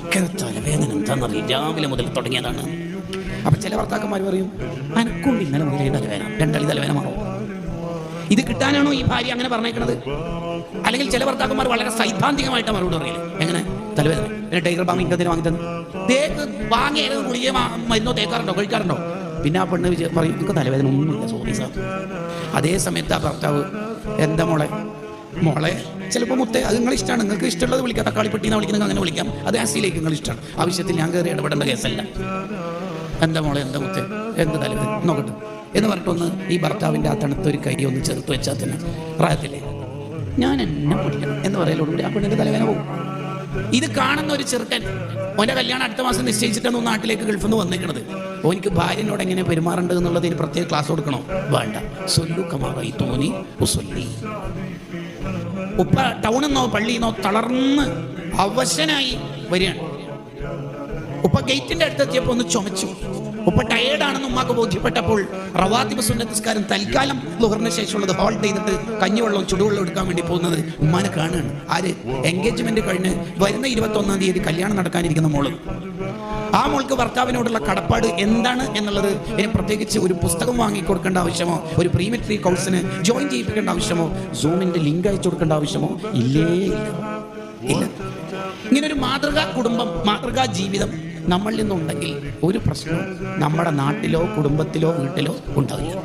ഭയങ്കര തലവേദന, എന്താണെന്നറിയില്ല, രാവിലെ മുതൽ തുടങ്ങിയതാണ്. അപ്പം ചില ഭർത്താക്കന്മാർ പറയും, അനക്കൊണ്ട് ഇന്നലെ മുതലേ തലവേദന, രണ്ടാളി തലവേദന മാറും. ഇത് കിട്ടാനാണോ ഈ ഭാര്യ അങ്ങനെ പറഞ്ഞേക്കണത്? അല്ലെങ്കിൽ ചില ഭർത്താക്കന്മാർ വളരെ സൈദ്ധാന്തികമായിട്ട് മറുപടി പറയില്ലേ, എങ്ങനെ തലവേദന പിന്നെ ടൈഗർ ബാം ഇൻകത്തിന് വാങ്ങി തന്നു, തേക്ക് വാങ്ങി ഏത് ഗുളിക മരുന്നോ തേക്കാറുണ്ടോ, കഴിക്കാറുണ്ടോ? പിന്നെ ആ പെണ്ണ് പറയും, നിങ്ങൾക്ക് തലവേദന ഒന്നുമില്ല, സോറി സാർ. അതേ സമയത്ത് ആ ഭർത്താവ്, എന്താ മോളെ ചിലപ്പോൾ മുത്തേ, അത് നിങ്ങൾ ഇഷ്ടമാണ്, നിങ്ങൾക്ക് ഇഷ്ടമുള്ളത് വിളിക്കാം, തക്കാളിപ്പെട്ടിന്ന് വിളിക്കുന്നത് അങ്ങനെ വിളിക്കാം, അത് ആസിലേക്ക് നിങ്ങൾ ഇഷ്ടമാണ്, ആവശ്യത്തിൽ ഞാൻ കയറി ഇടപെടേണ്ട കേസല്ല. എന്താ മോളെ, എന്താ മുത്തേ, എന്ത് തലവേദന നോക്കട്ടെ എന്ന് പറഞ്ഞിട്ടൊന്ന് ഈ ഭർത്താവിൻ്റെ ആ തണുത്തൊരു കൈ ഒന്ന് ചേർത്ത് വെച്ചാൽ തന്നെ പ്രായത്തില്ലേ ഞാൻ എന്നെ പിടിക്കണം എന്ന് പറയലോടുകൂടി ആ പെണ്ണിൻ്റെ തലവേദന പോകും. ഇത് കാണുന്ന ഒരു ചെറുക്കൻ, ഓൻ്റെ കല്യാണം അടുത്ത മാസം നിശ്ചയിച്ചിട്ടാണ് നാട്ടിലേക്ക് ഗൾഫിൽ നിന്ന് വന്നേക്കണത്. ഓനിക്ക് ഭാര്യനോട് എങ്ങനെ പെരുമാറേണ്ടത് എന്നുള്ളതിന് പ്രത്യേക ക്ലാസ് കൊടുക്കണോ? വേണ്ട. സൊല്ലു കമാവായി തോന്നി ഉസൊല്ലി. ഉപ്പ ടൗണിൽ നിന്നോ പള്ളിയിൽ നിന്നോ തളർന്ന് അവശനായി വരികയാണ്. ഉപ്പ ഗേറ്റിന്റെ അടുത്തെത്തിയപ്പോൾ ഒന്ന് ചുമച്ചു. ഉപ്പ ടയേർഡാണെന്ന് ഉമ്മാക്ക് ബോധ്യപ്പെട്ടപ്പോൾ റവാത്തിബ് സുന്നത്ത് നിസ്കാരം തൽക്കാലം ളുഹറിന് ശേഷമുള്ളത് ഹോൾഡ് ചെയ്തിട്ട് കഞ്ഞിവെള്ളവും ചുടുവെള്ളം എടുക്കാൻ വേണ്ടി പോകുന്നത് ഉമ്മാനെ കാണുകയാണ്. ആര്? എൻഗേജ്മെന്റ് കഴിഞ്ഞ് വരുന്ന 21-ാം തീയതി കല്യാണം നടക്കാനിരിക്കുന്ന മോള്. ആ മോൾക്ക് ഭർത്താവിനോടുള്ള കടപ്പാട് എന്താണ് എന്നുള്ളത് ഇനി പ്രത്യേകിച്ച് ഒരു പുസ്തകം വാങ്ങിക്കൊടുക്കേണ്ട ആവശ്യമോ, ഒരു പ്രീമിലിറ്ററി കോഴ്സിന് ജോയിൻ ചെയ്യിപ്പിക്കേണ്ട ആവശ്യമോ, സൂമിന്റെ ലിങ്ക് അയച്ചു കൊടുക്കേണ്ട ആവശ്യമോ ഇല്ലേ ഇല്ല. ഇങ്ങനൊരു മാതൃകാ കുടുംബം, മാതൃകാ ജീവിതം നമ്മളിൽ നിന്നുണ്ടെങ്കിൽ ഒരു പ്രശ്നവും നമ്മുടെ നാട്ടിലോ കുടുംബത്തിലോ വീട്ടിലോ ഉണ്ടാവില്ല.